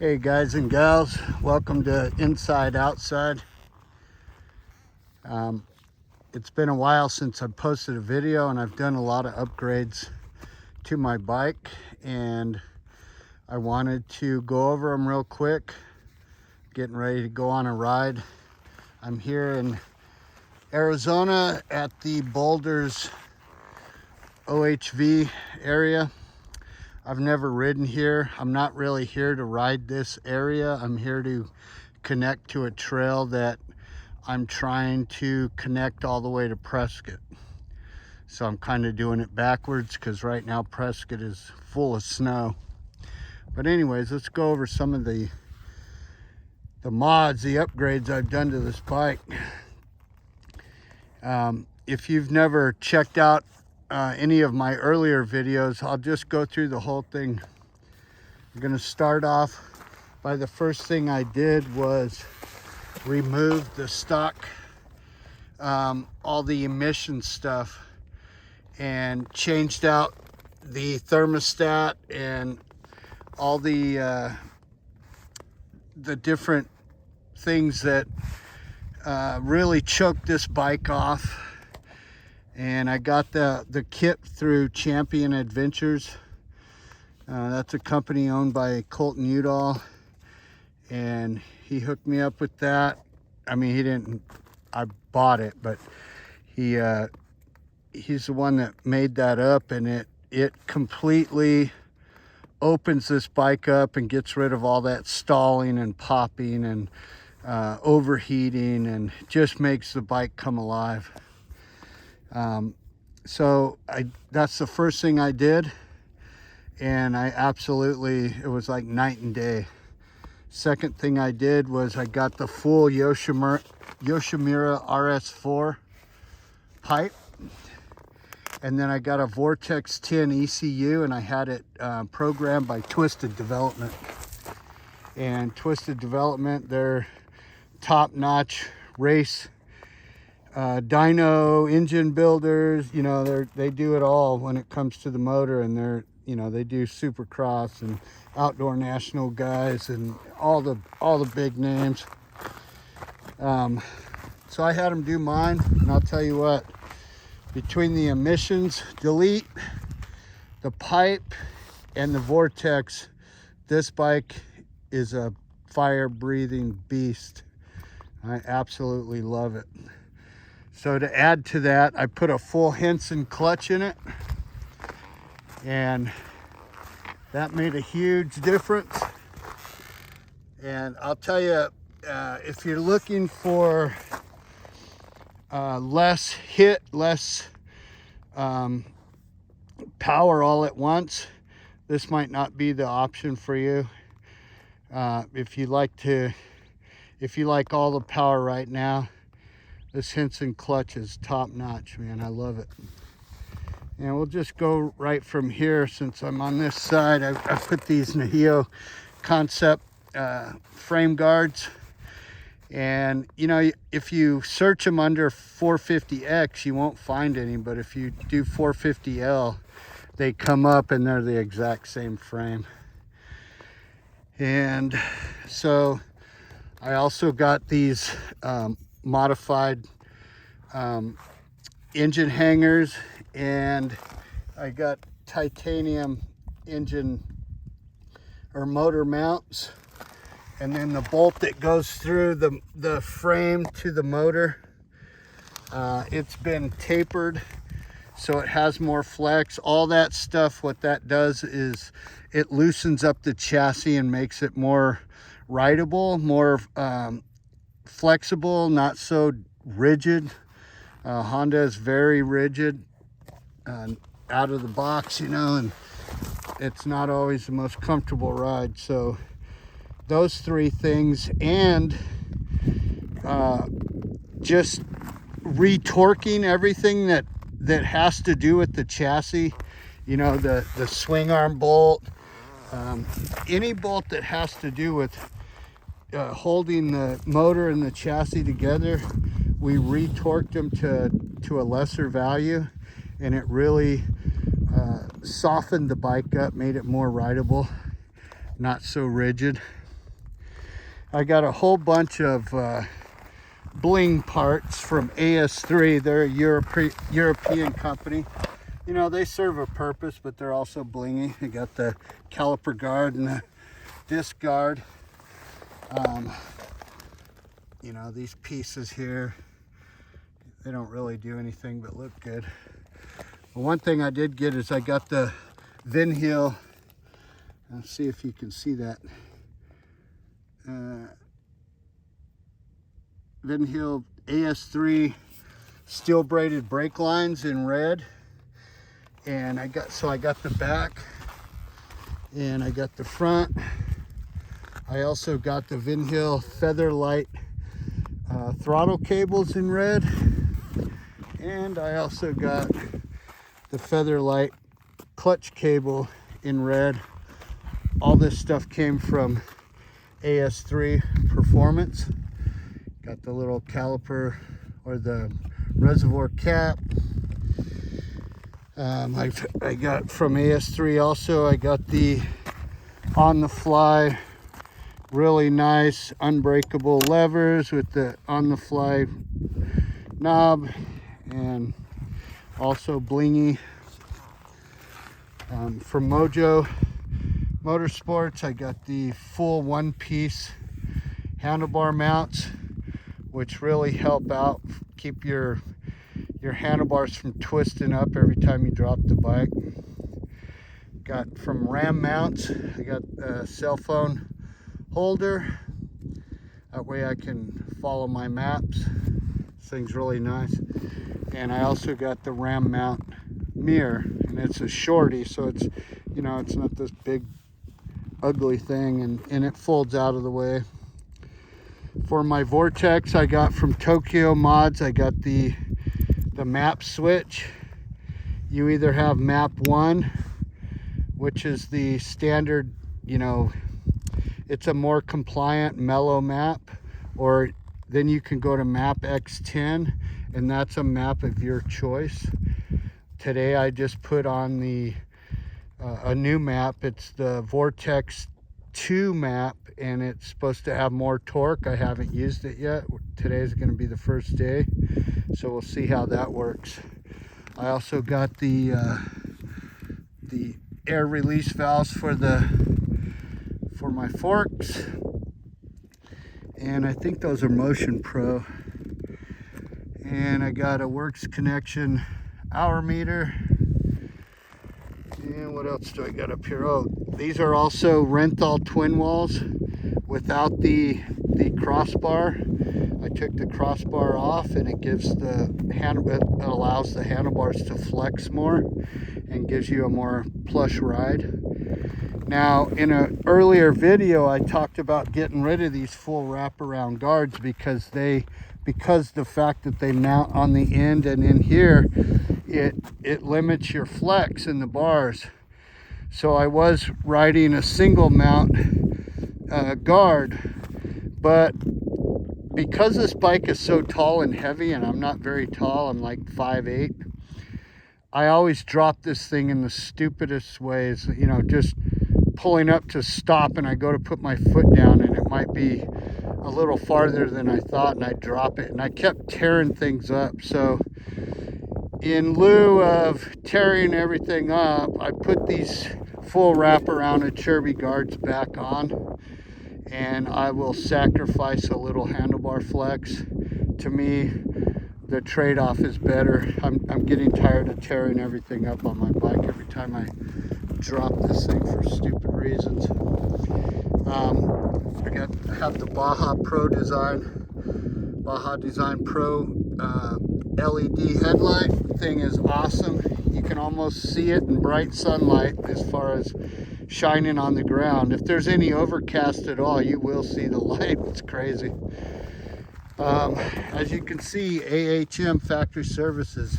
Hey guys and gals, welcome to Inside Outside. It's been a while since I posted a video, and I've done a lot of upgrades to my bike, and I wanted to go over them real quick. Getting ready to go on a ride. I'm here in Arizona at the Boulders OHV area. I've never ridden here. I'm not really here to ride this area. I'm here to connect to a trail that I'm trying to connect all the way to Prescott. So I'm kind of doing it backwards because right now Prescott is full of snow. But anyways, let's go over some of the mods, the upgrades I've done to this bike. If you've never checked out any of my earlier videos, I'll just go through the whole thing. I'm going to start off by the first thing I did was remove the stock, all the emission stuff, and changed out the thermostat and all the different things that really choked this bike off. And I got the kit through Champion Adventures. That's a company owned by Colton Udall, and he hooked me up with that. I mean, he didn't, I bought it, but he's the one that made that up, and it completely opens this bike up and gets rid of all that stalling and popping and overheating, and just makes the bike come alive. So that's the first thing I did, and it was like night and day. Second thing I did was I got the full Yoshimura RS4 pipe, and then I got a Vortex 10 ECU, and I had it programmed by Twisted Development. And Twisted Development, they're top-notch race dyno engine builders. You know, they do it all when it comes to the motor, and they do Supercross and outdoor national guys and all the big names. So I had them do mine, and I'll tell you what, between the emissions delete, the pipe, and the Vortex, this bike is a fire-breathing beast. I absolutely love it. So to add to that, I put a full Henson clutch in it, and that made a huge difference. And I'll tell you, if you're looking for less hit, less power all at once, this might not be the option for you. If you like all the power right now, this Henson clutch is top notch, man. I love it. And we'll just go right from here. Since I'm on this side, I put these Nahio Concept frame guards. And you know, if you search them under 450X, you won't find any, but if you do 450L, they come up and they're the exact same frame. And so I also got these modified engine hangers, and I got titanium engine or motor mounts, and then the bolt that goes through the frame to the motor, it's been tapered so it has more flex. All that stuff, what that does is it loosens up the chassis and makes it more rideable, more flexible, not so rigid. Honda is very rigid out of the box, you know, and it's not always the most comfortable ride. So those three things, and just retorquing everything that has to do with the chassis, you know, the swing arm bolt, any bolt that has to do with holding the motor and the chassis together, we retorqued them to a lesser value, and it really softened the bike up, made it more rideable, not so rigid. I got a whole bunch of bling parts from AS3. They're a European company. You know, they serve a purpose, but they're also blingy. I got the caliper guard and the disc guard. You know, these pieces here, they don't really do anything but look good. But one thing I did get is I got the Vinhill. Let's see if you can see that. Vinhill AS3 steel braided brake lines in red. And I got the back and I got the front. I also got the Vinhill Featherlight throttle cables in red, and I also got the Featherlight clutch cable in red. All this stuff came from AS3 Performance. Got the little caliper or the reservoir cap. I got from AS3 also, I got the on the fly really nice unbreakable levers with the on the fly knob, and also blingy. From Mojo Motorsports, I got the full one-piece handlebar mounts, which really help out keep your handlebars from twisting up every time you drop the bike. Got from Ram Mounts, I got a cell phone holder. That way I can follow my maps. This thing's really nice. And I also got the Ram Mount mirror, and it's a shorty, so it's, you know, it's not this big ugly thing, and it folds out of the way. For my Vortex, I got from Tokyo Mods, I got the map switch. You either have map 1, which is the standard, you know, it's a more compliant mellow map, or then you can go to map X10, and that's a map of your choice. Today I just put on the a new map. It's the Vortex 2 map, and it's supposed to have more torque. I haven't used it yet. Today is going to be the first day, so we'll see how that works. I also got the air release valves for my forks, and I think those are Motion Pro. And I got a Works Connection hour meter. And what else do I got up here? Oh, these are also Renthal Twinwalls without the crossbar. I took the crossbar off, and it gives it allows the handlebars to flex more and gives you a more plush ride. Now, in an earlier video, I talked about getting rid of these full wraparound guards because the fact that they mount on the end and in here, it limits your flex in the bars. So I was riding a single mount guard, but because this bike is so tall and heavy, and I'm not very tall, I'm like 5'8", I always drop this thing in the stupidest ways, you know, just pulling up to stop, and I go to put my foot down, and it might be a little farther than I thought, and I drop it, and I kept tearing things up. So in lieu of tearing everything up, I put these full wraparound Achirby guards back on, and I will sacrifice a little handlebar flex. To me, the trade-off is better. I'm getting tired of tearing everything up on my bike every time I drop this thing for stupid reasons. I have the Baja Design Pro LED headlight. Thing is awesome. You can almost see it in bright sunlight as far as shining on the ground. If there's any overcast at all, you will see the light. It's crazy. As you can see, AHM Factory Services,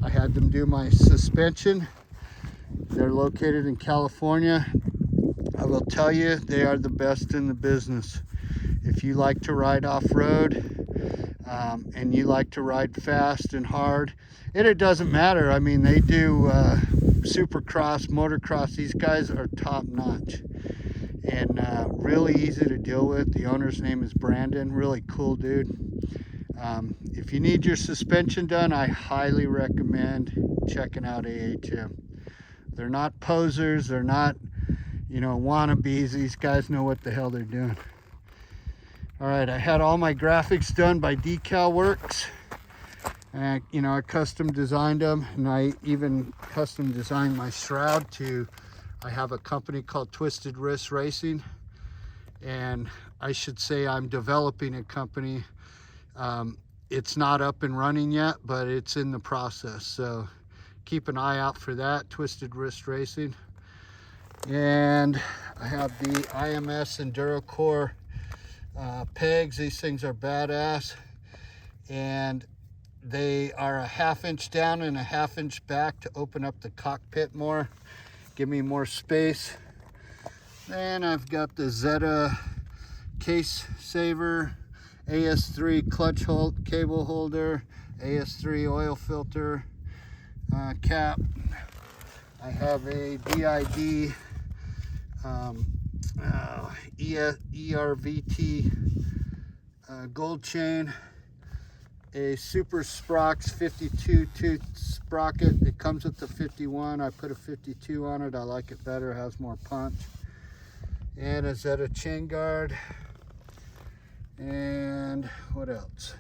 I had them do my suspension. They're located in California. I will tell you, they are the best in the business. If you like to ride off-road and you like to ride fast and hard, it doesn't matter. I mean, they do supercross, motocross. These guys are top notch. and really easy to deal with. The owner's name is Brandon, really cool dude. If you need your suspension done, I highly recommend checking out AHM. They're not posers, they're not, you know, wannabes. These guys know what the hell they're doing. All right, I had all my graphics done by Decal Works. And you know, I custom designed them, and I even custom designed my shroud to, I have a company called Twisted Wrist Racing, and I should say I'm developing a company. It's not up and running yet, but it's in the process, so keep an eye out for that, Twisted Wrist Racing. And I have the IMS EnduroCore pegs. These things are badass, and they are a 1/2 inch down and a 1/2 inch back to open up the cockpit more, give me more space. Then I've got the Zeta case saver, AS3 clutch hold cable holder, AS3 oil filter cap. I have a BID ERVT gold chain, a Super Sprox 52 tooth sprocket. It comes with the 51. I put a 52 on it. I like it better, it has more punch. And a Zeta chain guard. And what else?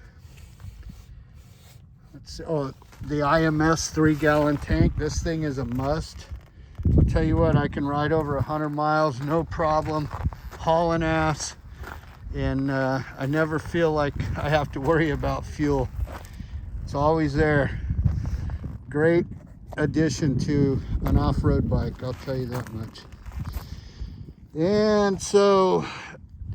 Let's see. Oh, the IMS 3-gallon tank. This thing is a must. I'll tell you what, I can ride over 100 miles, no problem, hauling ass, and I never feel like I have to worry about fuel. It's always there. Great addition to an off-road bike, I'll tell you that much. And so,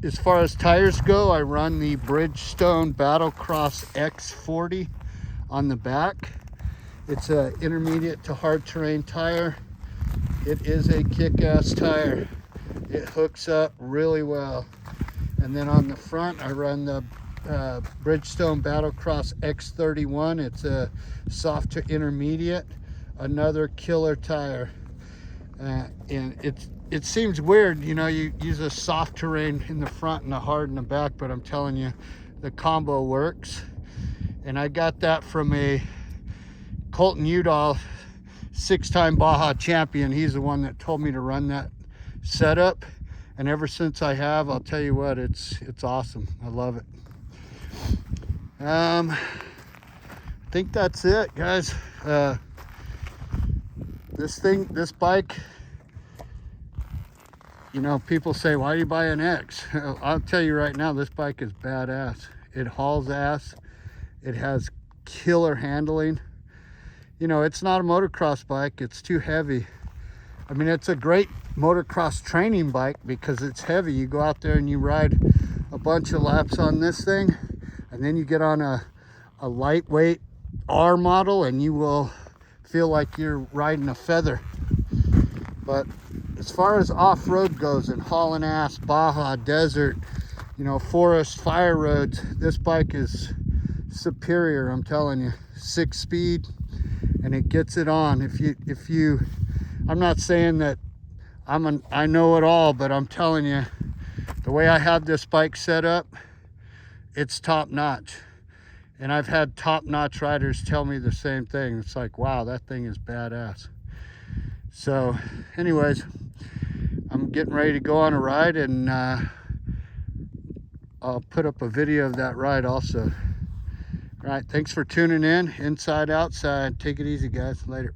as far as tires go, I run the Bridgestone Battlecross X40 on the back. It's an intermediate to hard terrain tire. It is a kick-ass tire. It hooks up really well. And then on the front, I run the Bridgestone Battlecross X31. It's a soft to intermediate, another killer tire. And it seems weird, you know, you use a soft terrain in the front and a hard in the back, but I'm telling you, the combo works. And I got that from a Colton Udall, 6-time Baja champion. He's the one that told me to run that setup, and ever since I have, I'll tell you what, it's awesome. I love it. I think that's it, guys. This bike, you know, people say, why do you buy an X? I'll tell you right now, this bike is badass. It hauls ass. It has killer handling. You know, it's not a motocross bike, it's too heavy. I mean, it's a great motocross training bike because it's heavy. You go out there and you ride a bunch of laps on this thing, and then you get on a lightweight R model and you will feel like you're riding a feather. But as far as off-road goes and hauling ass, Baja, desert, you know, forest, fire roads, this bike is superior, I'm telling you. 6-speed, and it gets it on. If you I'm not saying that I know it all, but I'm telling you, the way I have this bike set up, it's top notch. And I've had top notch riders tell me the same thing. It's like, wow, that thing is badass. So anyways, I'm getting ready to go on a ride, and I'll put up a video of that ride also. All right, thanks for tuning in. Inside, outside. Take it easy, guys. Later.